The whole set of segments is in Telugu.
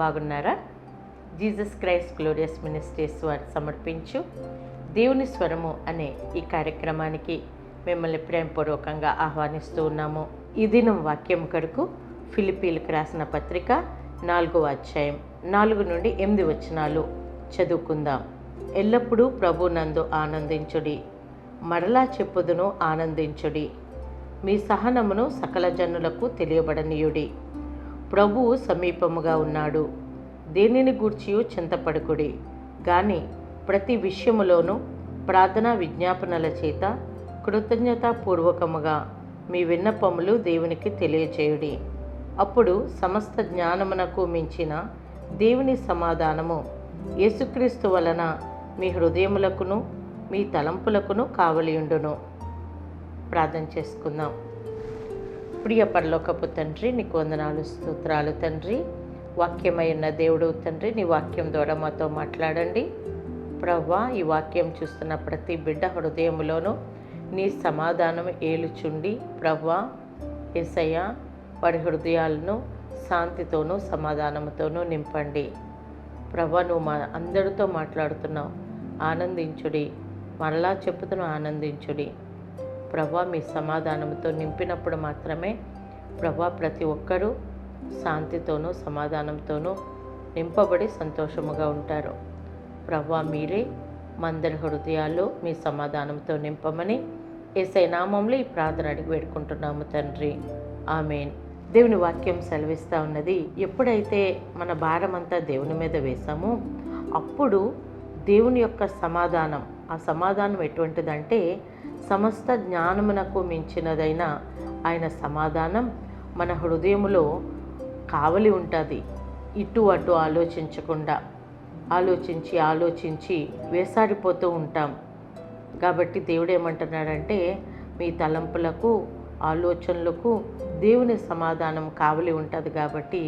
బాగున్నారా? జీసస్ క్రైస్ట్ గ్లోరియస్ మినిస్ట్రీస్ వారు సమర్పించు దేవుని స్వరము అనే ఈ కార్యక్రమానికి మిమ్మల్ని ప్రేమపూర్వకంగా ఆహ్వానిస్తూ ఉన్నాము. ఈ దినం వాక్యం కొరకు ఫిలిప్పీలకు రాసిన పత్రిక 4వ అధ్యాయం 4 నుండి 8 వచనాలు చదువుకుందాం. ఎల్లప్పుడూ ప్రభునందు ఆనందించుడి, మరలా చెప్పుదును ఆనందించుడి, మీ సహనమును సకల జనులకు తెలియబడనీయుడి. ప్రభువు సమీపముగా ఉన్నాడు, దేనిని గూర్చియు చింతపడకుడి, గాని ప్రతి విషయములోనూ ప్రార్థనా విజ్ఞాపనల చేత కృతజ్ఞతాపూర్వకముగా మీ విన్నపములు దేవునికి తెలియచేయుడి. అప్పుడు సమస్త జ్ఞానమునకు మించిన దేవుని సమాధానము యేసుక్రీస్తు వలన మీ హృదయములకును మీ తలంపులకును కావలియుండును. ప్రార్థన చేసుకుందాం. ప్రియ పరలోకపు తండ్రి, నీకు వందనాలు, స్తోత్రాలు తండ్రి. వాక్యమై ఉన్న దేవుడు తండ్రి, నీ వాక్యం ద్వారా మాతో మాట్లాడండి ప్రభువా. ఈ వాక్యం చూస్తున్న ప్రతి బిడ్డ హృదయంలోనూ నీ సమాధానం ఏలుచుండి ప్రభువా. యేసయ్య, వారి హృదయాలను శాంతితోనూ సమాధానంతోనూ నింపండి ప్రభువా. నువ్వు మా అందరితో మాట్లాడుతున్నావు, ఆనందించుడి, మరలా చెప్పుతున్న ఆనందించుడి ప్రభువా. మీ సమాధానంతో నింపినప్పుడు మాత్రమే ప్రభువా ప్రతి ఒక్కరూ శాంతితోనూ సమాధానంతోనూ నింపబడి సంతోషముగా ఉంటారు ప్రభువా. మీరే మా అందరి హృదయాల్లో మీ సమాధానంతో నింపమని యేసయ్య నామములో ఈ ప్రార్థన అడిగి వేడుకుంటున్నాము తండ్రి, ఆమేన్. దేవుని వాక్యం సెలవిస్తూ ఉన్నది, ఎప్పుడైతే మన భారమంతా దేవుని మీద వేసామో అప్పుడు దేవుని యొక్క సమాధానం, ఆ సమాధానం ఎటువంటిదంటే సమస్త జ్ఞానమునకు మించినదైన ఆయన సమాధానం మన హృదయములో కావలి ఉంటుంది. ఇటు అటు ఆలోచించకుండా ఆలోచించి వేసారిపోతూ ఉంటాం. కాబట్టి దేవుడు ఏమంటున్నాడంటే మీ తలంపులకు ఆలోచనలకు దేవుని సమాధానం కావలి ఉంటుంది. కాబట్టి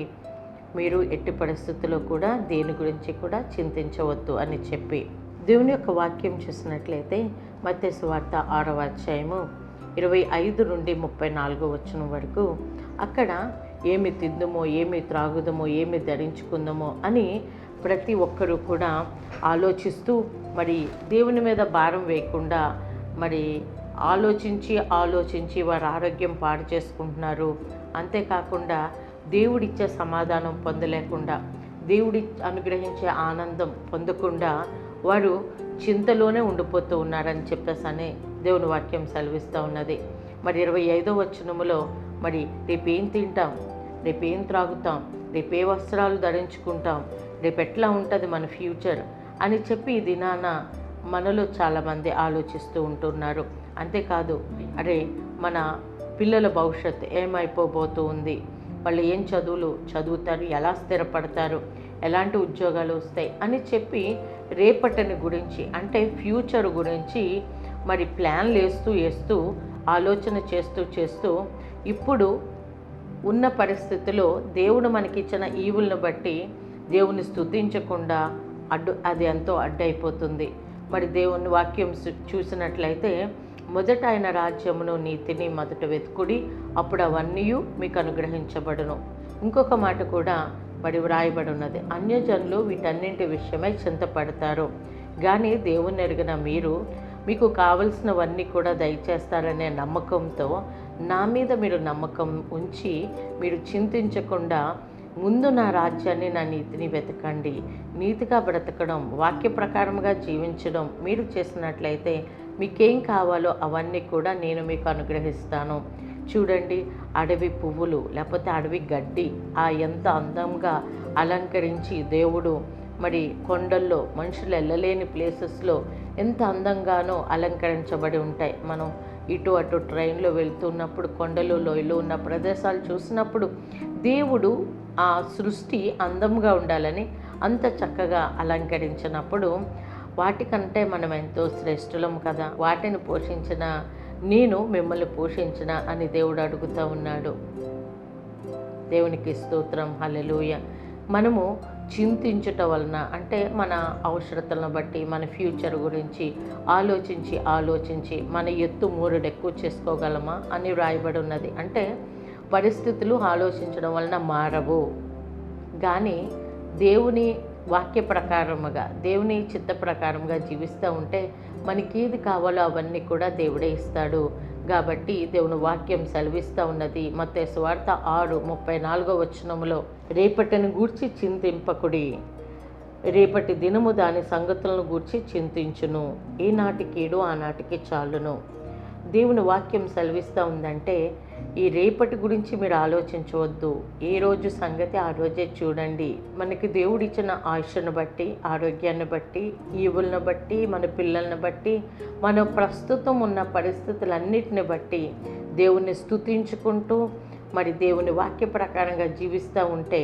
మీరు ఎట్టి పరిస్థితుల్లో కూడా దేని గురించి కూడా చింతించవద్దు అని చెప్పి దేవుని యొక్క వాక్యం చూసినట్లయితే మత్తయి సువార్త 6వ అధ్యాయము 25 నుండి 34 వచనం వరకు అక్కడ ఏమి తిందుమో, ఏమి త్రాగుదమో, ఏమి ధరించుకుందామో అని ప్రతి ఒక్కరూ కూడా ఆలోచిస్తూ మరి దేవుని మీద భారం వేయకుండా మరి ఆలోచించి వారి ఆరోగ్యం పాడు చేసుకుంటున్నారు. అంతేకాకుండా దేవుడిచ్చే సమాధానం పొందలేకుండా, దేవుడి అనుగ్రహించే ఆనందం పొందకుండా వారు చింతలోనే ఉండిపోతూ ఉన్నారని చెప్పేసని దేవుని వాక్యం సెలవిస్తూ ఉన్నది. మరి 25వ వచనములో మరి రేపేం తింటాం, రేపేం త్రాగుతాం, రేపే వస్త్రాలు ధరించుకుంటాం, రేపు ఎట్లా ఉంటుంది మన ఫ్యూచర్ అని చెప్పి ఈ దినాన మనలో చాలామంది ఆలోచిస్తూ ఉంటున్నారు. అంతేకాదు, అరే మన పిల్లల భవిష్యత్తు ఏమైపోబోతూ ఉంది, వాళ్ళు ఏం చదువులు చదువుతారు, ఎలా స్థిరపడతారు, ఎలాంటి ఉద్యోగాలు వస్తాయి అని చెప్పి రేపటిని గురించి అంటే ఫ్యూచర్ గురించి మరి ప్లాన్లు వేస్తూ ఆలోచన చేస్తూ ఇప్పుడు ఉన్న పరిస్థితిలో దేవుడు మనకిచ్చిన ఈవులను బట్టి దేవుని స్తుతించకుండా అది ఎంతో అడ్డైపోతుంది. మరి దేవుని వాక్యం చూసినట్లయితే మొదట ఆయన రాజ్యమును నీతిని మొదట వెతుకుడి, అప్పుడు అవన్నీ మీకు అనుగ్రహించబడును. ఇంకొక మాట కూడా మరి వ్రాయబడి ఉన్నది, అన్యజనులు వీటన్నింటి విషయమై చింతపడతారు, కానీ దేవుని ఎరిగిన మీకు కావలసినవన్నీ కూడా దయచేస్తారనే నమ్మకంతో నా మీద మీరు నమ్మకం ఉంచి మీరు చింతించకుండా ముందు నా రాజ్యాన్ని, నా నీతిని వెతకండి. నీతిగా బ్రతకడం, వాక్య ప్రకారంగా జీవించడం మీరు చేసినట్లయితే మీకేం కావాలో అవన్నీ కూడా నేను మీకు అనుగ్రహిస్తాను. చూడండి, అడవి పువ్వులు లేకపోతే అడవి గడ్డి ఎంత అందంగా అలంకరించి దేవుడు మరి కొండల్లో మనుషులు వెళ్ళలేని ప్లేసెస్లో ఎంత అందంగానో అలంకరించబడి ఉంటాయి. మనం ఇటు అటు ట్రైన్లో వెళ్తున్నప్పుడు కొండలు లోయలు ఉన్న ప్రదేశాలు చూసినప్పుడు దేవుడు ఆ సృష్టి అందంగా ఉండాలని అంత చక్కగా అలంకరించినప్పుడు వాటికంటే మనం ఎంతో శ్రేష్ఠులం కదా, వాటిని పోషించిన నేను మిమ్మల్ని పోషించిన అని దేవుడు అడుగుతూ ఉన్నాడు. దేవునికి స్తోత్రం, హల్లెలూయ. మనము చింతించుట వలన అంటే మన అవసరతలను బట్టి మన ఫ్యూచర్ గురించి ఆలోచించి మన ఎత్తు మూరుడు ఎక్కువ చేసుకోగలమా అని వ్రాయబడి ఉన్నది. అంటే పరిస్థితులు ఆలోచించడం వలన మారవు, కానీ దేవుని వాక్య ప్రకారముగా, దేవుని చిత్త ప్రకారంగా జీవిస్తూ ఉంటే మనకి ఏది కావాలో అవన్నీ కూడా దేవుడే ఇస్తాడు. కాబట్టి దేవుని వాక్యం సెలవిస్తూ ఉన్నది. మత్తయి సువార్త 6:34 రేపటిని గూర్చి చింతింపకుడి, రేపటి దినము దాని సంగతులను గూర్చి చింతించును, ఈనాటికీడు ఆనాటికి చాలును. దేవుని వాక్యం సెలవిస్తూ ఉందంటే ఈ రేపటి గురించి మీరు ఆలోచించవద్దు. ఏ రోజు సంగతి ఆ రోజే చూడండి. మనకి దేవుడిచ్చిన ఆయుష్ను బట్టి, ఆరోగ్యాన్ని బట్టి, ఈవులను బట్టి, మన పిల్లల్ని బట్టి, మన ప్రస్తుతం ఉన్న పరిస్థితులన్నిటిని బట్టి దేవుణ్ణి స్తుతించుకుంటూ మరి దేవుని వాక్య ప్రకారంగా జీవిస్తూ ఉంటే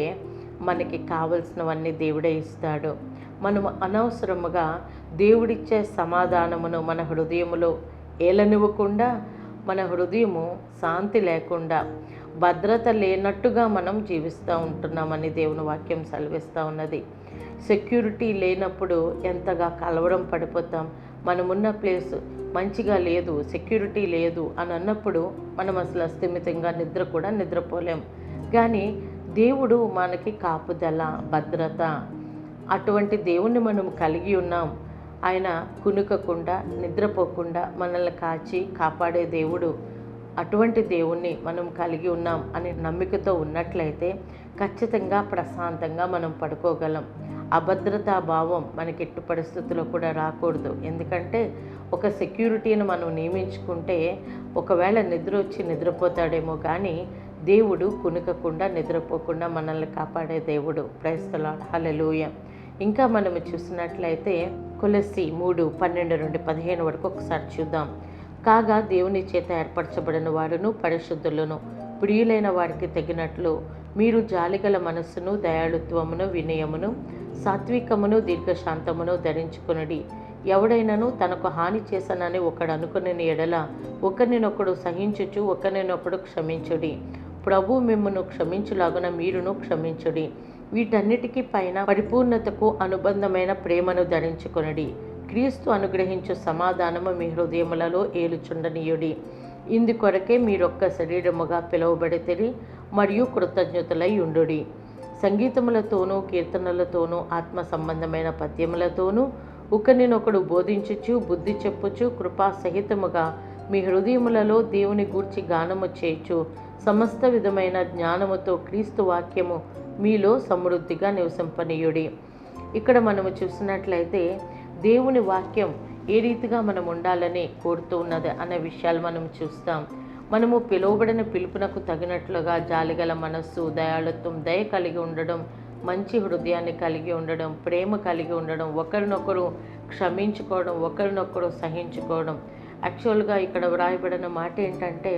మనకి కావలసినవన్నీ దేవుడే ఇస్తాడు. మనము అనవసరముగా దేవుడిచ్చే సమాధానమును మన హృదయములో ఏలనివ్వకుండా, మన హృదయము శాంతి లేకుండా, భద్రత లేనట్టుగా మనం జీవిస్తూ ఉంటున్నామని దేవుని వాక్యం సెలవిస్తూ ఉన్నది. సెక్యూరిటీ లేనప్పుడు ఎంతగా కలవరం పడిపోతాం. మనమున్న ప్లేస్ మంచిగా లేదు, సెక్యూరిటీ లేదు అని అన్నప్పుడు మనం అసలు స్థిమితంగా నిద్ర కూడా నిద్రపోలేం. కానీ దేవుడు మనకి కాపుదల, భద్రత, అటువంటి దేవుణ్ణి మనం కలిగి ఉన్నాం. ఆయన కునుకకుండా, నిద్రపోకుండా మనల్ని కాచి కాపాడే దేవుడు. అటువంటి దేవుణ్ణి మనం కలిగి ఉన్నాం అనే నమ్మికతో ఉన్నట్లయితే ఖచ్చితంగా ప్రశాంతంగా మనం పడుకోగలం. అభద్రతా భావం మనకి ఎట్టి పరిస్థితుల్లో కూడా రాకూడదు. ఎందుకంటే ఒక సెక్యూరిటీని మనం నియమించుకుంటే ఒకవేళ నిద్ర వచ్చి నిద్రపోతాడేమో, కానీ దేవుడు కునుకకుండా, నిద్రపోకుండా మనల్ని కాపాడే దేవుడు. ప్రైజ్ ది లార్డ్, హల్లెలూయా. ఇంకా మనము చూసినట్లయితే కొలస్సీ 3:12-15 ఒకసారి చూద్దాం. కాగా దేవుని చేత ఏర్పరచబడిన వారును పరిశుద్ధులను ప్రియులైన వారికి తగినట్లు మీరు జాలిగల మనస్సును, దయాళుత్వమును, వినయమును, సాత్వికమును, దీర్ఘశాంతమును ధరించుకొనుడి. ఎవడైనను తనకు హాని చేశానని ఒకడు అనుకుని ఎడల ఒకరినొకడు సహించుచు ఒకరినొకడు క్షమించుడి. ప్రభు మిమ్మును క్షమించులాగున మీరును క్షమించుడి. వీటన్నిటికీ పైన పరిపూర్ణతకు అనుబంధమైన ప్రేమను ధరించుకొనుడి. క్రీస్తు అనుగ్రహించు సమాధానము మీ హృదయములలో ఏలుచుండనీయుడి. ఇందుకొరకే మీరొక్క శరీరముగా పిలువబడితిరి మరియు కృతజ్ఞతలై ఉండుడి. సంగీతములతోనూ, కీర్తనలతోనూ, ఆత్మ సంబంధమైన పద్యములతోనూ ఒకరినొకడు బోధించుచు, బుద్ధి చెప్పుచు, కృపా సహితముగా మీ హృదయములలో దేవుని గూర్చి గానము చేయుచు, సమస్త విధమైన జ్ఞానముతో క్రీస్తు వాక్యము మీలో సమృద్ధిగా నివసింపనీయుడి. ఇక్కడ మనము చూసినట్లయితే దేవుని వాక్యం ఏ రీతిగా మనం ఉండాలని కోరుతూ ఉన్నది అనే విషయాలు మనం చూస్తాం. మనము పిలువబడిన పిలుపునకు తగినట్లుగా జాలిగల మనస్సు, దయాళుత్వం, దయ కలిగి ఉండడం, మంచి హృదయాన్ని కలిగి ఉండడం, ప్రేమ కలిగి ఉండడం, ఒకరినొకరు క్షమించుకోవడం, ఒకరినొకరు సహించుకోవడం. యాక్చువల్గా ఇక్కడ వ్రాయబడిన మాట ఏంటంటే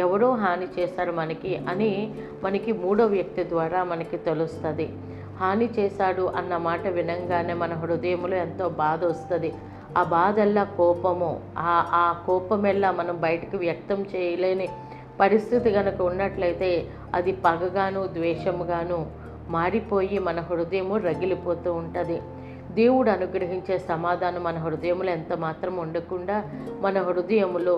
ఎవరో హాని చేశారు మనకి అని మనకి మూడో వ్యక్తి ద్వారా మనకి తెలుస్తుంది. హాని చేశాడు అన్న మాట వినంగానే మన హృదయంలో ఎంతో బాధ వస్తుంది. ఆ బాధల్లా కోపము, ఆ కోపమెల్లా మనం బయటకు వ్యక్తం చేయలేని పరిస్థితి కనుక ఉన్నట్లయితే అది పగగాను, ద్వేషముగాను మారిపోయి మన హృదయము రగిలిపోతూ ఉంటుంది. దేవుడు అనుగ్రహించే సమాధానం మన హృదయంలో ఎంత మాత్రం ఉండకుండా మన హృదయములో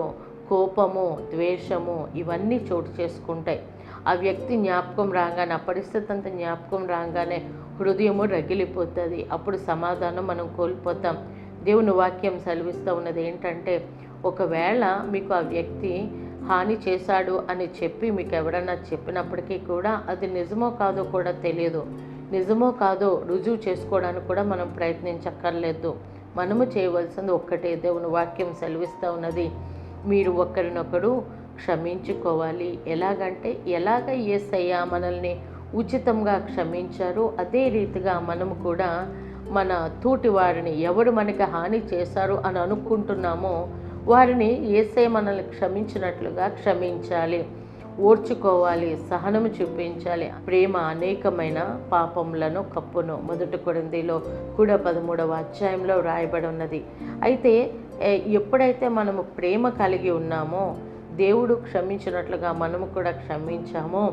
కోపము, ద్వేషము ఇవన్నీ చోటు చేసుకుంటాయి. ఆ వ్యక్తి జ్ఞాపకం రాగానే, ఆ పరిస్థితి అంతా జ్ఞాపకం రాగానే హృదయము రగిలిపోతుంది. అప్పుడు సమాధానం మనం కోల్పోతాం. దేవుని వాక్యం సెలవిస్తూ ఉన్నది ఏంటంటే ఒకవేళ మీకు ఆ వ్యక్తి హాని చేశాడు అని చెప్పి మీకు ఎవరన్నా చెప్పినప్పటికీ కూడా అది నిజమో కాదో కూడా తెలియదు. నిజమో కాదో రుజువు చేసుకోవడానికి కూడా మనం ప్రయత్నించక్కర్లేదు. మనము చేయవలసింది ఒక్కటే. దేవుని వాక్యం సెలవిస్తూ ఉన్నది మీరు ఒకరినొకరు క్షమించుకోవాలి. ఎలాగ యేసయ్య మనల్ని ఉచితంగా క్షమించారో అదే రీతిగా మనము కూడా మన తోటి వారిని ఎవరు మనకి హాని చేశారు అని అనుకుంటున్నామో వారిని యేసయ్య మనల్ని క్షమించినట్లుగా క్షమించాలి, ఓర్చుకోవాలి, సహనము చూపించాలి. ప్రేమ అనేకమైన పాపములను కప్పును. 1 కొరింథీలో కూడా 13వ అధ్యాయంలో రాయబడి ఉన్నది. అయితే ఎప్పుడైతే మనము ప్రేమ కలిగి ఉన్నామో, దేవుడు క్షమించినట్లుగా మనము కూడా క్షమించామో,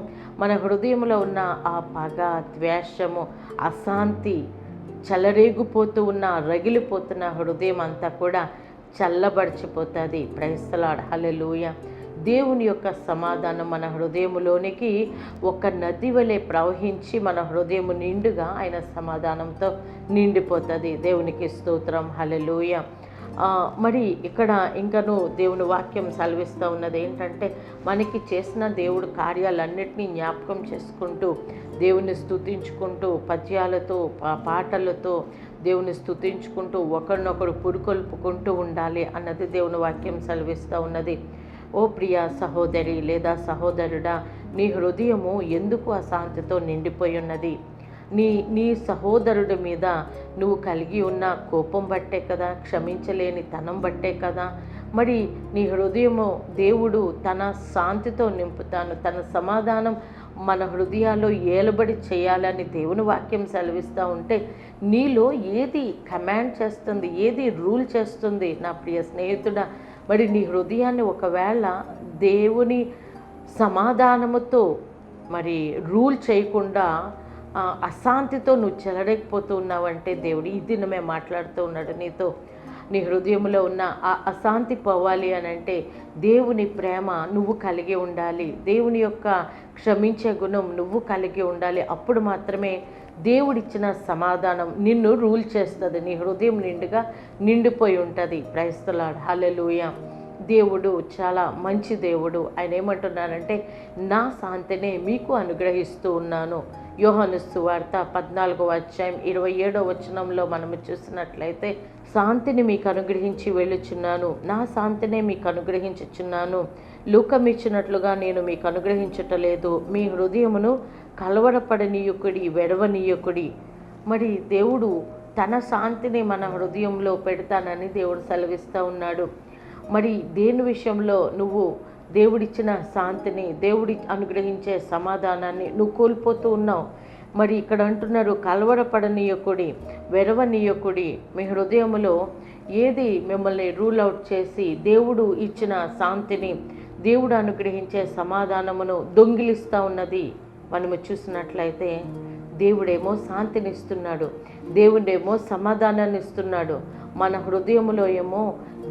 మన హృదయంలో ఉన్న ఆ పగ, ద్వేషము, అశాంతి, చెలరేగిపోతూ ఉన్న, రగిలిపోతున్న హృదయం అంతా కూడా చల్లబడిచిపోతుంది. ప్రైజ్ ది లార్డ్, హల్లెలూయా. దేవుని యొక్క సమాధానం మన హృదయములోనికి ఒక నది వలె ప్రవహించి మన హృదయము నిండుగా ఆయన సమాధానంతో నిండిపోతుంది. దేవునికి స్తోత్రం, హల్లెలూయా. మరి ఇక్కడ ఇంకను దేవుని వాక్యం సెలవిస్తూ ఉన్నది ఏంటంటే, మనకి చేసిన దేవుడు కార్యాలన్నిటినీ జ్ఞాపకం చేసుకుంటూ దేవుని స్తుతించుకుంటూ పద్యాలతో పాటలతో దేవుని స్తుతించుకుంటూ ఒకరినొకరు పురుకొల్పుకుంటూ ఉండాలి అన్నది దేవుని వాక్యం సెలవిస్తూ ఉన్నది. ఓ ప్రియ సహోదరి లేదా సహోదరుడా, నీ హృదయము ఎందుకు అశాంతితో నిండిపోయి ఉన్నది? నీ సహోదరుడి మీద నువ్వు కలిగి ఉన్న కోపం బట్టే కదా, క్షమించలేని తనం బట్టే కదా. మరి నీ హృదయము దేవుడు తన శాంతితో నింపుతాను, తన సమాధానం మన హృదయాల్లో ఏలబడి చేయాలని దేవుని వాక్యం సెలవిస్తూ ఉంటే, నీలో ఏది కమాండ్ చేస్తుంది, ఏది రూల్ చేస్తుంది? నా ప్రియ స్నేహితుడా, మరి నీ హృదయాన్ని ఒకవేళ దేవుని సమాధానముతో మరి రూల్ చేయకుండా అశాంతితో నువ్వు చెలరేకపోతూ ఉన్నావంటే దేవుడు ఈ దినమే మాట్లాడుతూ ఉన్నాడు నీతో. నీ హృదయంలో ఉన్న ఆ అశాంతి పోవాలి అని అంటే దేవుని ప్రేమ నువ్వు కలిగి ఉండాలి, దేవుని యొక్క క్షమించే గుణం నువ్వు కలిగి ఉండాలి. అప్పుడు మాత్రమే దేవుడిచ్చిన సమాధానం నిన్ను రూల్ చేస్తుంది, నీ హృదయం నిండుగా నిండిపోయి ఉంటుంది. ప్రైజ్ ది లార్డ్, హల్లెలూయా. దేవుడు చాలా మంచి దేవుడు. ఆయన ఏమంటున్నారంటే, నా శాంతినే మీకు అనుగ్రహిస్తూ ఉన్నాను. యోహాను సువార్త 14:27 మనము చూసినట్లయితే, శాంతిని మీకు అనుగ్రహించి వెళ్ళుచున్నాను, నా శాంతినే మీకు అనుగ్రహించుచున్నాను, లోకమిచ్చినట్లుగా నేను మీకు అనుగ్రహించటలేదు, మీ హృదయమును కలవరపడనీయకుడి, వెడవనీయకుడి. మరి దేవుడు తన శాంతిని మన హృదయంలో పెడతానని దేవుడు సెలవిస్తూ ఉన్నాడు. మరి దేని విషయంలో నువ్వు దేవుడిచ్చిన శాంతిని, దేవుడి అనుగ్రహించే సమాధానాన్ని నువ్వు కోల్పోతూ ఉన్నావు? మరి ఇక్కడ అంటున్నారు, కలవరపడనీయకుడి, వెరవనీయకుడి. మీ హృదయంలో ఏది మిమ్మల్ని రూల్ అవుట్ చేసి దేవుడు ఇచ్చిన శాంతిని, దేవుడు అనుగ్రహించే సమాధానమును దొంగిలిస్తూ ఉన్నది? మనము చూసినట్లయితే దేవుడేమో శాంతినిస్తున్నాడు, దేవుడేమో సమాధానాన్ని ఇస్తున్నాడు. మన హృదయంలో ఏమో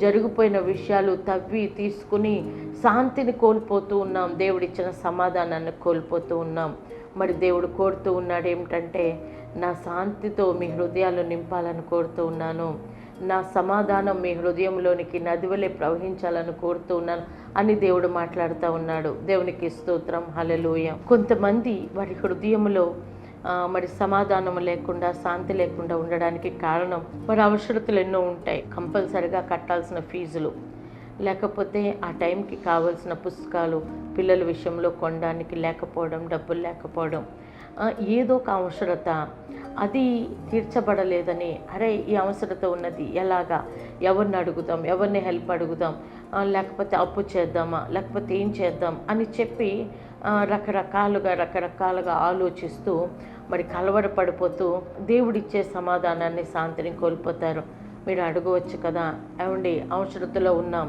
జరిగిపోయిన విషయాలు తవ్వి తీసుకుని శాంతిని కోల్పోతూ ఉన్నాం, దేవుడిచ్చిన సమాధానాన్ని కోల్పోతూ ఉన్నాం. మరి దేవుడు కోరుతూ ఉన్నాడు ఏమిటంటే, నా శాంతితో మీ హృదయాలు నింపాలని కోరుతూ ఉన్నాను, నా సమాధానం మీ హృదయంలోనికి నదివలే ప్రవహించాలని కోరుతూ ఉన్నాను అని దేవుడు మాట్లాడుతూ ఉన్నాడు. దేవునికి స్తోత్రం, హల్లెలూయా. కొంతమంది వారి హృదయంలో మరి సమాధానం లేకుండా, శాంతి లేకుండా ఉండడానికి కారణం మరి అవసరతలు ఎన్నో ఉంటాయి. కంపల్సరిగా కట్టాల్సిన ఫీజులు, లేకపోతే ఆ టైంకి కావాల్సిన పుస్తకాలు పిల్లల విషయంలో కొనడానికి లేకపోవడం, డబ్బులు లేకపోవడం, ఏదో ఒక అవసరత అది తీర్చబడలేదని, అరే ఈ అవసరత ఉన్నది ఎలాగా, ఎవరిని అడుగుదాం, ఎవరిని హెల్ప్ అడుగుదాం, లేకపోతే అప్పు చేద్దామా, లేకపోతే ఏం చేద్దాం అని చెప్పి రకరకాలుగా ఆలోచిస్తూ మరి కలవరపడిపోతూ దేవుడిచ్చే సమాధానాన్ని, శాంతిని కోల్పోతారు. మీరు అడగవచ్చు కదా, ఏమండి అవసరతలో ఉన్నాం,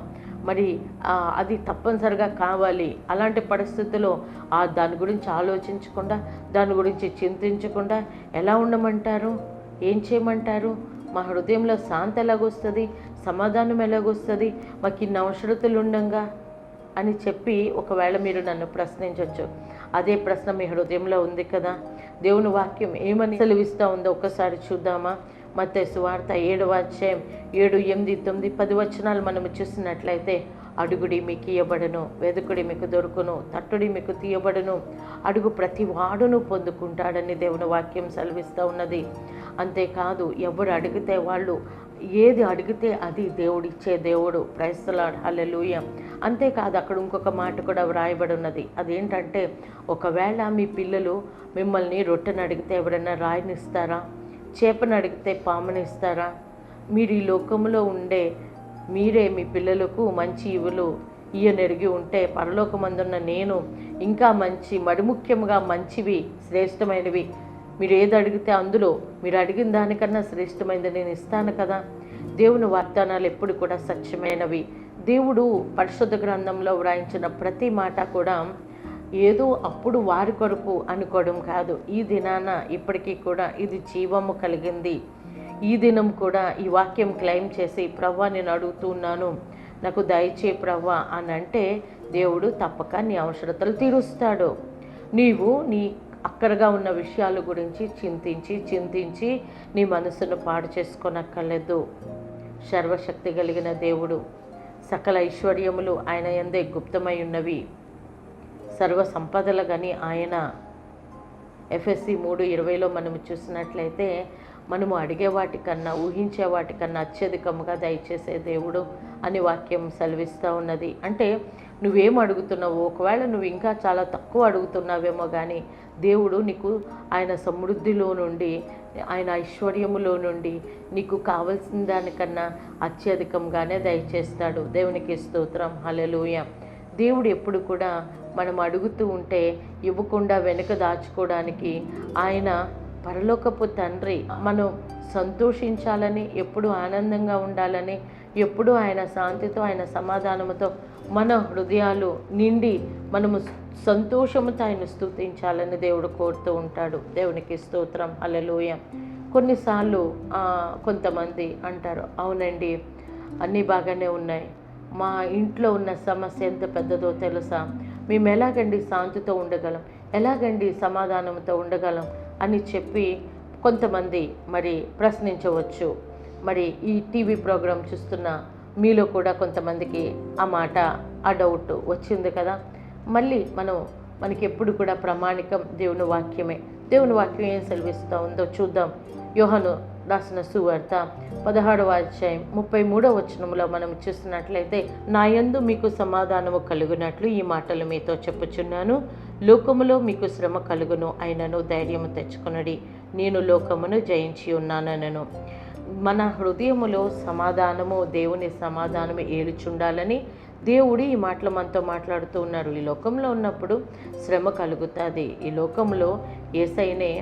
మరి అది తప్పనిసరిగా కావాలి, అలాంటి పరిస్థితుల్లో దాని గురించి ఆలోచించకుండా, దాని గురించి చింతించకుండా ఎలా ఉండమంటారు, ఏం చేయమంటారు? మా హృదయంలో శాంతి ఎలాగొస్తుంది, సమాధానం ఎలాగొస్తుంది, మాకు ఇన్ని అవసరతలు ఉండంగా అని చెప్పి ఒకవేళ మీరు నన్ను ప్రశ్నించవచ్చు. అదే ప్రశ్న మీ హృదయంలో ఉంది కదా. దేవుని వాక్యం ఏమని సెలవిస్తూ ఉందో ఒక్కసారి చూద్దామా? మత్తయి సువార్త 7:7, 7, 8, 9, 10 మనము చూసినట్లయితే, అడుగుడి మీకు ఇయ్యబడును, వెదుకుడి మీకు దొరుకును, తట్టుడి మీకు తీయబడును, అడుగు ప్రతి వాడును పొందుకుంటాడని దేవుని వాక్యం సెలవిస్తూ ఉన్నది. అంతేకాదు, ఎవరు అడిగితే వాళ్ళు ఏది అడిగితే అది దేవుడిచ్చే దేవుడు. ప్రైజ్ ది లార్డ్, హల్లెలూయా. అంతేకాదు, అక్కడ ఇంకొక మాట కూడా వ్రాయబడి ఉన్నది. అదేంటంటే, ఒకవేళ మీ పిల్లలు మిమ్మల్ని రొట్టెను అడిగితే ఎవరైనా రాయినిస్తారా? చేపను అడిగితే పామునిస్తారా? మీరు ఈ లోకంలో ఉండే మీరే మీ పిల్లలకు మంచి ఇవులు ఇయ్యనెరిగి ఉంటే, పరలోకమందున్న నేను ఇంకా మంచి, ముఖ్యంగా మంచివి, శ్రేష్టమైనవి మీరు ఏది అడిగితే అందులో మీరు అడిగిన దానికన్నా శ్రేష్టమైనది నేను ఇస్తాను కదా. దేవుని వాగ్దానాలు ఎప్పుడు కూడా సత్యమైనవి. దేవుడు పరిశుద్ధ గ్రంథంలో వ్రాయించిన ప్రతి మాట కూడా ఏదో అప్పుడు వారి కొరకు అనుకోవడం కాదు. ఈ దినాన ఇప్పటికీ కూడా ఇది జీవము కలిగింది. ఈ దినం కూడా ఈ వాక్యం క్లెయిమ్ చేసి, ప్రభువా నేను అడుగుతున్నాను, నాకు దయచే ప్రవ్వా అని అంటే దేవుడు తప్పక నీ అవసరతలు తీరుస్తాడు. నీవు నీ అక్కరగా ఉన్న విషయాల గురించి చింతించి నీ మనసును పాడు చేసుకోనక్కర్లేదు. సర్వశక్తి కలిగిన దేవుడు, సకల ఐశ్వర్యములు ఆయన యందే గుప్తమై ఉన్నవి, సర్వ సంపదలు కానీ ఆయన. ఎఫ్ఎస్సి 3:20లో మనము చూసినట్లయితే మనము అడిగే వాటికన్నా ఊహించే వాటికన్నా అత్యధికముగా దయచేసే దేవుడు అని వాక్యం సెలవిస్తూ ఉన్నది. అంటే నువ్వేం అడుగుతున్నావు, ఒకవేళ నువ్వు ఇంకా చాలా తక్కువ అడుగుతున్నావేమో కానీ దేవుడు నీకు ఆయన సమృద్ధిలో నుండి, ఆయన ఐశ్వర్యములో నుండి నీకు కావలసిన దానికన్నా అత్యధికంగానే దయచేస్తాడు. దేవునికి స్తోత్రం, హల్లెలూయా. దేవుడు ఎప్పుడు కూడా మనం అడుగుతూ ఉంటే ఇవ్వకుండా వెనుక దాచుకోవడానికి ఆయన పరలోకపు తండ్రి. మనం సంతోషించాలని, ఎప్పుడు ఆనందంగా ఉండాలని, ఎప్పుడు ఆయన శాంతితో ఆయన సమాధానంతో మన హృదయాలు నిండి మనము సంతోషముతో ఆయన స్తుతించాలని దేవుడు కోరుతూ ఉంటాడు. దేవునికి స్తోత్రం, హల్లెలూయా. కొన్నిసార్లు కొంతమంది అంటారు, అవునండి అన్నీ బాగానే ఉన్నాయి, మా ఇంట్లో ఉన్న సమస్య ఎంత పెద్దదో తెలుసా, మేము ఎలాగండి శాంతితో ఉండగలం, ఎలాగండి సమాధానంతో ఉండగలం అని చెప్పి కొంతమంది మరి ప్రశ్నించవచ్చు. మరి ఈ టీవీ ప్రోగ్రాం చూస్తున్న మీలో కూడా కొంతమందికి ఆ మాట, ఆ డౌట్ వచ్చింది కదా. మళ్ళీ మనకి ఎప్పుడు కూడా ప్రామాణికం దేవుని వాక్యమే. దేవుని వాక్యం ఏం సెలవిస్తూ ఉందో చూద్దాం. యోహాను రాసిన సువార్త 16వ అధ్యాయం 33వ వచనంలో మనం చూసినట్లయితే, నా యందు మీకు సమాధానము కలుగునట్లు ఈ మాటలు మీతో చెప్పుచున్నాను, లోకములో మీకు శ్రమ కలుగును, అయినను ధైర్యము తెచ్చుకొనుడి, నేను లోకమును జయించి ఉన్నానను. మన హృదయములో సమాధానము, దేవుని సమాధానము ఏలుచుండాలని దేవుడు ఈ మాటలు మనతో మాట్లాడుతూ ఉన్నారు. ఈ లోకంలో ఉన్నప్పుడు శ్రమ కలుగుతుంది. ఈ లోకంలో యేసయ్యనే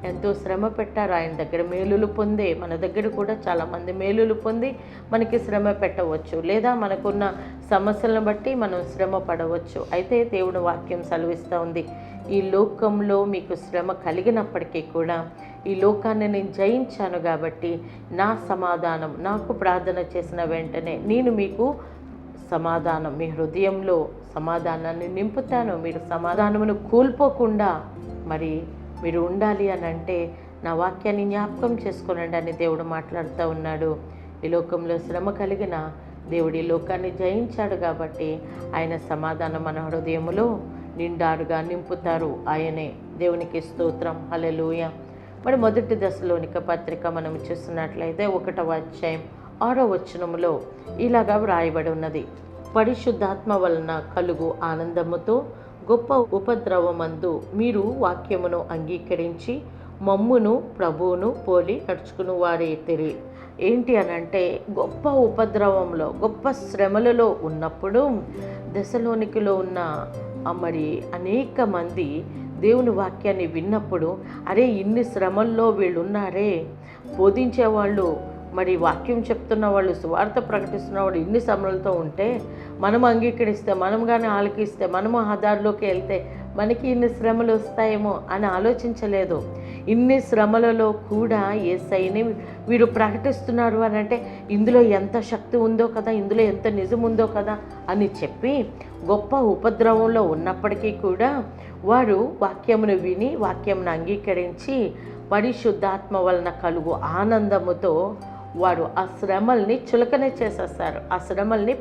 ఎంతో శ్రమ పెట్టారు, ఆయన దగ్గర మేలులు పొందే మన దగ్గర కూడా చాలామంది మేలులు పొంది మనకి శ్రమ పెట్టవచ్చు, లేదా మనకున్న సమస్యలను బట్టి మనం శ్రమ పడవచ్చు. అయితే దేవుని వాక్యం సెలవిస్తూ ఉంది, ఈ లోకంలో మీకు శ్రమ కలిగినప్పటికీ కూడా ఈ లోకాన్ని నేను జయించాను కాబట్టి నా సమాధానం, నాకు ప్రార్థన చేసిన వెంటనే నేను మీకు సమాధానం, మీ హృదయంలో సమాధానాన్ని నింపుతాను. మీరు సమాధానమును కోల్పోకుండా మరి మీరు ఉండాలి అని అంటే నా వాక్యాన్ని జ్ఞాపకం చేసుకోనండి అని దేవుడు మాట్లాడుతూ ఉన్నాడు. ఈ లోకంలో శ్రమ కలిగిన దేవుడు ఈ లోకాన్ని జయించాడు కాబట్టి ఆయన సమాధానం మన హృదయములో నిండారుగా నింపుతారు ఆయనే. దేవునికి స్తోత్రం, హల్లెలూయా. మరి మొదటి దశలోనిక పత్రిక మనం చూస్తున్నట్లయితే 1వ అధ్యాయం 6వ వచనములో ఇలాగా వ్రాయబడి ఉన్నది, పరిశుద్ధాత్మ వలన కలుగు ఆనందముతో గొప్ప ఉపద్రవమందు మీరు వాక్యమును అంగీకరించి మమ్మును ప్రభువును పోలి నడుచుకుని వారైతిరి. ఏంటి అనంటే, గొప్ప ఉపద్రవంలో, గొప్ప శ్రమలలో ఉన్నప్పుడు దశలోనికలో ఉన్న మరి అనేక మంది దేవుని వాక్యాన్ని విన్నప్పుడు, అరే ఇన్ని శ్రమల్లో వీళ్ళు ఉన్నారే, బోధించేవాళ్ళు మరి వాక్యం చెప్తున్న వాళ్ళు, సువార్త ప్రకటిస్తున్న వాళ్ళు ఇన్ని శ్రమలతో ఉంటే మనం అంగీకరిస్తే, మనం కానీ ఆలకిస్తే, మనము ఆ దారిలోకి వెళ్తే మనకి ఇన్ని శ్రమలు వస్తాయేమో అని ఆలోచించలేదు. ఇన్ని శ్రమలలో కూడా యేసయ్యని వీరు ప్రకటిస్తున్నారు అని అంటే ఇందులో ఎంత శక్తి ఉందో కదా, ఇందులో ఎంత నిజం ఉందో కదా అని చెప్పి గొప్ప ఉపద్రవంలో ఉన్నప్పటికీ కూడా వారు వాక్యమును విని వాక్యమును అంగీకరించి పరిశుద్ధాత్మ వలన కలుగు ఆనందముతో వారు ఆ శ్రమల్ని చులకనే చేసేస్తారు. ఆ శ్రమల్ని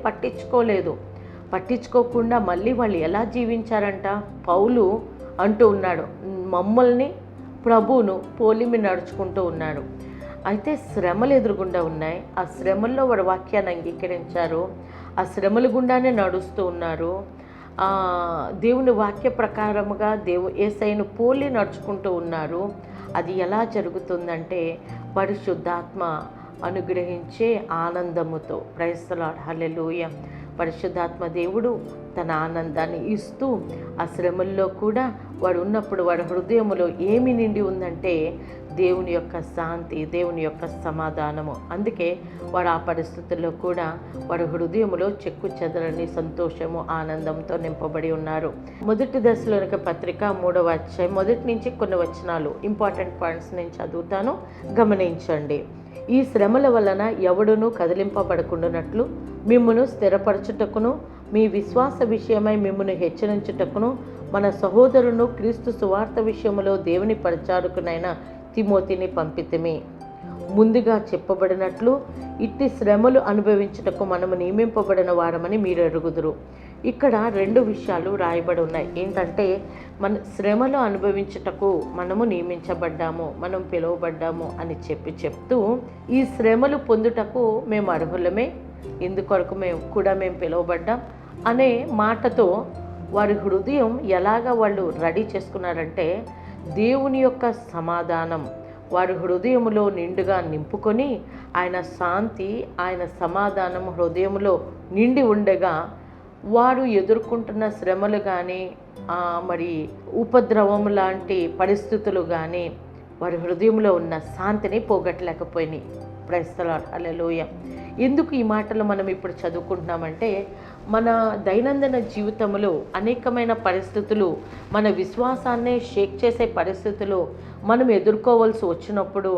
పట్టించుకోకుండా మళ్ళీ వాళ్ళు ఎలా జీవించారంట, పౌలు అంటూ ఉన్నాడు, మమ్మల్ని ప్రభువును పోలిమి నడుచుకుంటూ ఉన్నాడు. అయితే శ్రమలు ఎదురుగుండా ఉన్నాయి, ఆ శ్రమల్లో వారు వాక్యాన్ని అంగీకరించారు, ఆ శ్రమల గుండానే నడుస్తూ ఉన్నారు. దేవుని వాక్య ప్రకారముగా యేసయ్యను పోలి నడుచుకుంటూ ఉన్నారు. అది ఎలా జరుగుతుందంటే పరిశుద్ధాత్మ అనుగ్రహించే ఆనందముతో. ప్రైజ్ ది లార్డ్, హల్లెలూయా. పరిశుద్ధాత్మ దేవుడు తన ఆనందాన్ని ఇస్తూ ఆ శ్రమల్లో కూడా వాడు ఉన్నప్పుడు వాడి హృదయంలో ఏమి నిండి ఉందంటే దేవుని యొక్క శాంతి, దేవుని యొక్క సమాధానము. అందుకే వాడు ఆ పరిస్థితుల్లో కూడా వారి హృదయంలో చెక్కు చెదరని సంతోషము, ఆనందంతో నింపబడి ఉన్నారు. మొదటి దశలోనిక పత్రిక 3వ అధ్యాయం మొదటి నుంచి కొన్ని వచనాలు ఇంపార్టెంట్ పాయింట్స్ నేను చదువుతాను, గమనించండి. ఈ శ్రమల వలన ఎవడునూ కదిలింపబడకుండానట్లు మిమ్మును స్థిరపరచుటకును, మీ విశ్వాస విషయమై మిమ్మును హెచ్చరించుటకును మన సహోదరును క్రీస్తు సువార్త విషయములో దేవుని పరిచారకునైన తిమోతిని పంపితిమి. ముందుగా చెప్పబడినట్లు ఇట్టి శ్రమలు అనుభవించుటకు మనము నియమింపబడిన వారమని మీరు ఎరుగుదురు. ఇక్కడ 2 విషయాలు రాయబడి ఉన్నాయి. ఏంటంటే, మన శ్రమలు అనుభవించుటకు మనము నియమించబడ్డాము, మనం పిలువబడ్డాము అని చెప్తూ ఈ శ్రమలు పొందుటకు మేము అర్హులమే, ఇందుకొరకు మేము పిలువబడ్డాం అనే మాటతో వారి హృదయం ఎలాగ వాళ్ళు రెడీ చేసుకున్నారంటే, దేవుని యొక్క సమాధానం వారి హృదయములో నిండుగా నింపుకొని, ఆయన శాంతి, ఆయన సమాధానం హృదయంలో నిండి ఉండగా వారు ఎదుర్కొంటున్న శ్రమలు కానీ మరి ఉపద్రవం లాంటి పరిస్థితులు కానీ వారి హృదయంలో ఉన్న శాంతిని పోగొట్టలేకపోయినాయి. ప్రైజ్ ది లార్డ్, హల్లెలూయా. ఎందుకు ఈ మాటలు మనం ఇప్పుడు చదువుకుంటున్నామంటే, మన దైనందిన జీవితంలో అనేకమైన పరిస్థితులు, మన విశ్వాసాన్ని షేక్ చేసే పరిస్థితులు మనం ఎదుర్కోవాల్సి వచ్చినప్పుడు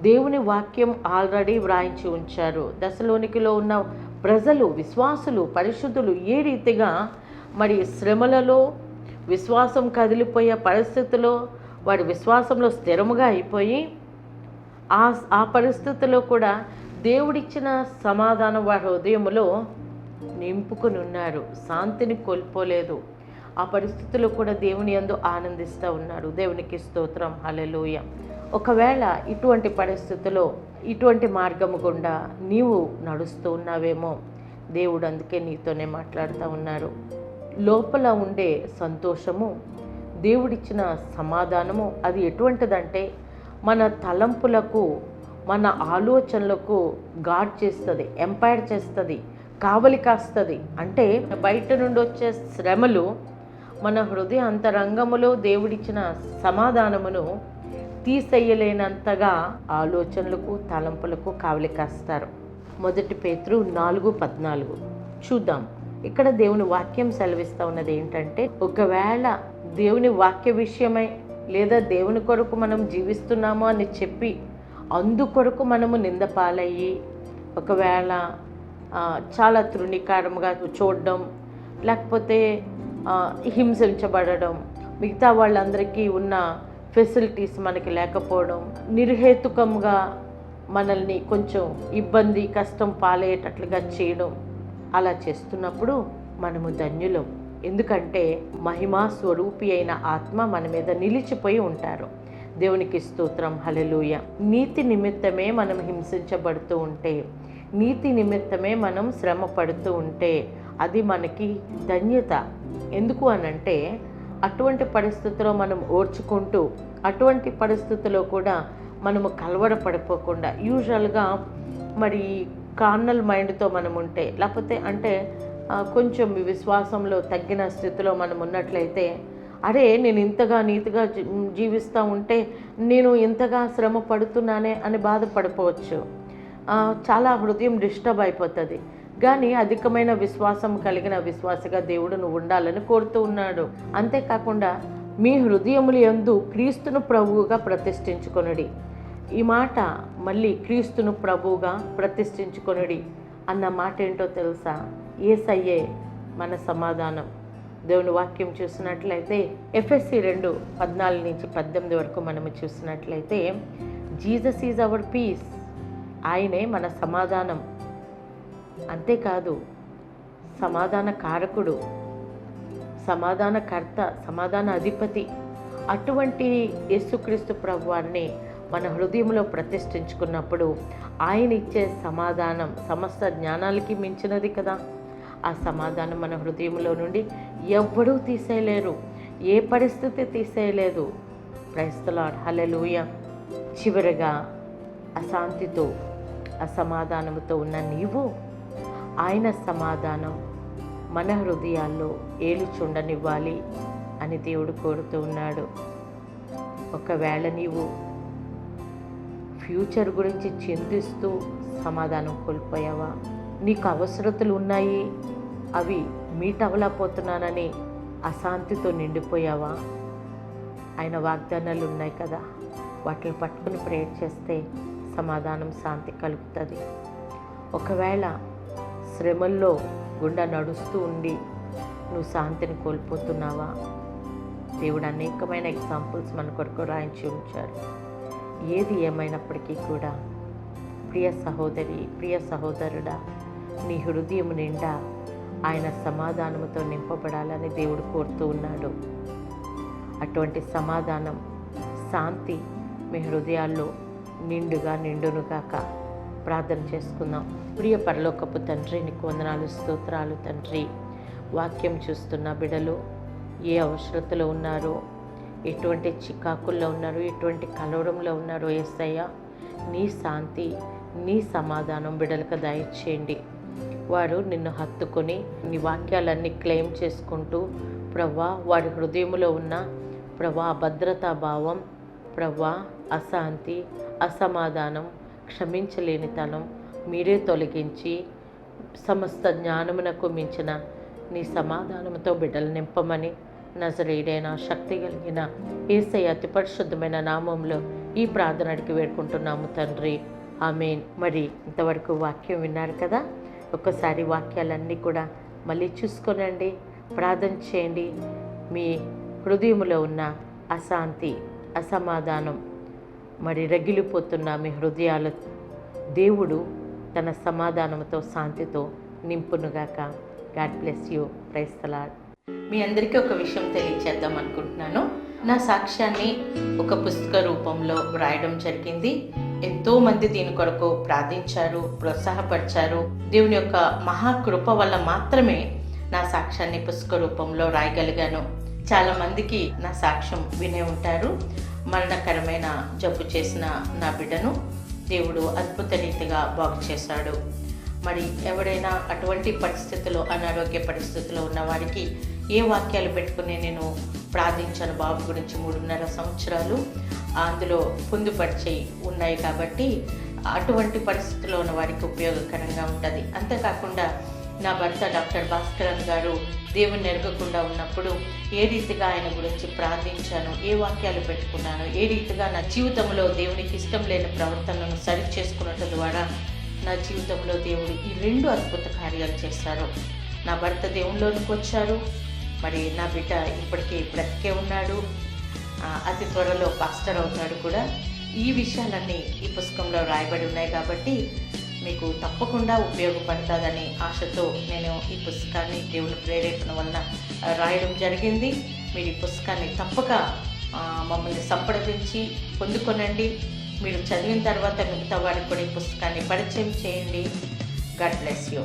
దేవుని వాక్యం ఆల్రెడీ వ్రాయించి ఉంచారు. దశలోనికిలో ఉన్న ప్రజలు, విశ్వాసులు, పరిశుద్ధులు ఏ రీతిగా మరి శ్రమలలో విశ్వాసం కదిలిపోయే పరిస్థితిలో వారి విశ్వాసంలో స్థిరముగా అయిపోయి ఆ పరిస్థితుల్లో కూడా దేవుడిచ్చిన సమాధానం వారి హృదయంలో నింపుకొని ఉన్నారు. శాంతిని కోల్పోలేదు. ఆ పరిస్థితుల్లో కూడా దేవుని యందు ఆనందిస్తూ ఉన్నారు. దేవునికి స్తోత్రం, హల్లెలూయా. ఒకవేళ ఇటువంటి పరిస్థితుల్లో, ఇటువంటి మార్గము గుండా నీవు నడుస్తూ ఉన్నావేమో, దేవుడు అందుకే నీతోనే మాట్లాడుతూ ఉన్నారు. లోపల ఉండే సంతోషము, దేవుడిచ్చిన సమాధానము అది ఎటువంటిదంటే, మన తలంపులకు, మన ఆలోచనలకు గాడ్ చేస్తుంది, ఎంపైర్ చేస్తుంది, కావలి కాస్తుంది. అంటే బయట నుండి వచ్చే శ్రమలు మన హృదయ అంతరంగములో దేవుడిచ్చిన సమాధానమును తీసేయలేనంతగా ఆలోచనలకు, తలంపులకు కావలి కాస్తారు. 1 పేతురు 4:14 చూద్దాం. ఇక్కడ దేవుని వాక్యం సెలవిస్తూ ఉన్నది ఏంటంటే, ఒకవేళ దేవుని వాక్య విషయమై లేదా దేవుని కొరకు మనం జీవిస్తున్నాము అని చెప్పి అందుకొరకు మనము నిందపాలయ్యి, ఒకవేళ చాలా తృణీకారంగా చూడడం, లేకపోతే హింసించబడడం, మిగతా వాళ్ళందరికీ ఉన్న ఫెసిలిటీస్ మనకి లేకపోవడం, నిర్హేతుకంగా మనల్ని కొంచెం ఇబ్బంది, కష్టం పాలయ్యేటట్లుగా చేయడం, అలా చేస్తున్నప్పుడు మనము ధన్యులం. ఎందుకంటే మహిమా స్వరూపి అయిన ఆత్మ మన మీద నిలిచిపోయి ఉంటారు. దేవునికి స్తోత్రం, హల్లెలూయా. నీతి నిమిత్తమే మనం హింసించబడుతూ ఉంటే, నీతి నిమిత్తమే మనం శ్రమ పడుతూ ఉంటే అది మనకి ధన్యత. ఎందుకు అనంటే, అటువంటి పరిస్థితుల్లో మనం ఓర్చుకుంటూ, అటువంటి పరిస్థితుల్లో కూడా మనము కలవరపడిపోకుండా, యూజువల్గా మరి కార్నల్ మైండ్తో మనం ఉంటే, లేకపోతే అంటే కొంచెం విశ్వాసంలో తగ్గిన స్థితిలో మనం ఉన్నట్లయితే, అరే నేను ఇంతగా నీతిగా జీవిస్తూ ఉంటే నేను ఇంతగా శ్రమ పడుతున్నానే అని బాధపడిపోవచ్చు. చాలా హృదయం డిస్టర్బ్ అయిపోతుంది. కానీ అధికమైన విశ్వాసం కలిగిన విశ్వాసిగా దేవుడు నువ్వు ఉండాలని కోరుతూ ఉన్నాడు. అంతేకాకుండా మీ హృదయముల యందు క్రీస్తును ప్రభువుగా ప్రతిష్ఠించుకొనుడి. ఈ మాట మళ్ళీ క్రీస్తును ప్రభువుగా ప్రతిష్ఠించుకొనుడి అన్న మాట ఏంటో తెలుసా? యేసయ్యే మన సమాధానం. దేవుని వాక్యం చూసినట్లయితే ఎఫెసీ 2:14-18 వరకు మనము చూసినట్లయితే, జీసస్ ఈజ్ అవర్ పీస్, ఆయనే మన సమాధానం. అంతేకాదు, సమాధాన కారకుడు, సమాధానకర్త, సమాధాన అధిపతి. అటువంటి యేసుక్రీస్తు ప్రభువాన్ని మన హృదయంలో ప్రతిష్ఠించుకున్నప్పుడు ఆయన ఇచ్చే సమాధానం సమస్త జ్ఞానాలకి మించినది కదా. ఆ సమాధానం మన హృదయంలో నుండి ఎవ్వడూ తీసేయలేరు, ఏ పరిస్థితి తీసేయలేదు. ప్రైజ్ ది లార్డ్, హల్లెలూయా. చివరగా అశాంతితో, అసమాధానంతో ఉన్న నీవు ఆయన సమాధానం మన హృదయాల్లో ఏలుచుండనివ్వాలి అని దేవుడు కోరుతూ ఉన్నాడు. ఒకవేళ నీవు ఫ్యూచర్ గురించి చింతిస్తూ సమాధానం కోల్పోయావా? నీకు అవసరతలు ఉన్నాయి, అవి మీట్ అవ్వలేకపోతున్నానని అశాంతితో నిండిపోయావా? ఆయన వాగ్దానాలు ఉన్నాయి కదా, వాటిని పట్టుకుని ప్రేయర్ చేస్తే సమాధానం, శాంతి కలుగుతుంది. ఒకవేళ శ్రమల్లో గుండా నడుస్తూ ఉండి నువ్వు శాంతిని కోల్పోతున్నావా? దేవుడు అనేకమైన ఎగ్జాంపుల్స్ మన కొరకు రాయించి ఉంచారు. ఏది ఏమైనప్పటికీ కూడా ప్రియ సహోదరి, ప్రియ సహోదరుడా, నీ హృదయం నిండా ఆయన సమాధానంతో నింపబడాలని దేవుడు కోరుతూ ఉన్నాడు. అటువంటి సమాధానం, శాంతి మీ హృదయాల్లో నిండుగా నిండునుగాక. ప్రార్థన చేసుకుందాం. ప్రియ పరలోకపు తండ్రి, నీకు వందనాలు, స్తోత్రాలు తండ్రి. వాక్యం చూస్తున్న బిడ్డలు ఏ అవసరతలో ఉన్నారో, ఎటువంటి చికాకుల్లో ఉన్నారో, ఎటువంటి కలవరంలో ఉన్నారో యేసయ్య, నీ శాంతి, నీ సమాధానం బిడ్డలకు దయచేయండి. వారు నిన్ను హత్తుకొని నీ వాక్యాలన్నీ క్లెయిమ్ చేసుకుంటూ ప్రవ్వా, వారి హృదయంలో ఉన్న ప్రవ్వా భద్రతా భావం, ప్రవ్వా అశాంతి, అసమాధానం, క్షమించలేనితనం మీరే తొలగించి సమస్త జ్ఞానమునకు మించిన నీ సమాధానంతో బిడ్డలు నింపమని నజరేయుడైన శక్తి కలిగిన యేసయ్య అతి పరిశుద్ధమైన నామంలో ఈ ప్రార్థన అడిగి వేడుకుంటున్నాము తండ్రి, ఆమేన్. మరి ఇంతవరకు వాక్యం విన్నారు కదా, ఒక్కసారి వాక్యాలన్నీ కూడా మళ్ళీ చూసుకోనండి, ప్రార్థన చేయండి. మీ హృదయంలో ఉన్న అశాంతి, అసమాధానం, మరి రగిలిపోతున్న మీ హృదయాలు దేవుడు తన సమాధానంతో, శాంతితో నింపునుగాక. God bless you. Praise the Lord. మీ అందరికీ ఒక విషయం తెలియచేద్దాం అనుకుంటున్నాను. నా సాక్ష్యాన్ని ఒక పుస్తక రూపంలో వ్రాయడం జరిగింది. ఎంతోమంది దీని కొరకు ప్రార్థించారు, ప్రోత్సాహపరిచారు. దేవుని యొక్క మహాకృప వల్ల మాత్రమే నా సాక్ష్యాన్ని పుస్తక రూపంలో రాయగలిగాను. చాలామందికి నా సాక్ష్యం వినే ఉంటారు. మరణకరమైన జబ్బు చేసిన నా బిడ్డను దేవుడు అద్భుత రీతిగా బాగు చేశాడు. మరి ఎవరైనా అటువంటి పరిస్థితుల్లో, అనారోగ్య పరిస్థితుల్లో ఉన్న వారికి ఏ వాక్యాలు పెట్టుకుని నేను ప్రార్థించాను బాబు గురించి 3.5 సంవత్సరాలు అందులో పొందుపరిచి ఉన్నాయి కాబట్టి అటువంటి పరిస్థితుల్లో ఉన్న వారికి ఉపయోగకరంగా ఉంటుంది. అంతేకాకుండా నా భర్త డాక్టర్ భాస్కరన్ గారు దేవుని ఎరగకుండా ఉన్నప్పుడు ఏ రీతిగా ఆయన గురించి ప్రార్థించాను, ఏ వాక్యాలు పెట్టుకున్నాను, ఏ రీతిగా నా జీవితంలో దేవునికి ఇష్టం లేని ప్రవర్తనను సరి చేసుకున్నట్టు ద్వారా నా జీవితంలో దేవుడు ఈ 2 అద్భుత కార్యాలు చేశారు. నా భర్త దేవునిలోనికి వచ్చారు. మరి నా బిడ్డ ఇప్పటికీ బ్రతికే ఉన్నాడు. అతి త్వరలో పాస్టర్ అవుతాడు కూడా. ఈ విషయాలన్నీ ఈ పుస్తకంలో రాయబడి ఉన్నాయి కాబట్టి మీకు తప్పకుండా ఉపయోగపడుతుందని ఆశతో నేను ఈ పుస్తకాన్ని దేవుని ప్రేరేపణ వలన రాయడం జరిగింది. మీరు ఈ పుస్తకాన్ని తప్పక మమ్మల్ని సంప్రదించి పొందుకొనండి. మీరు చదివిన తర్వాత మిగతా వారికి కూడా ఈ పుస్తకాన్ని పరిచయం చేయండి. God bless you.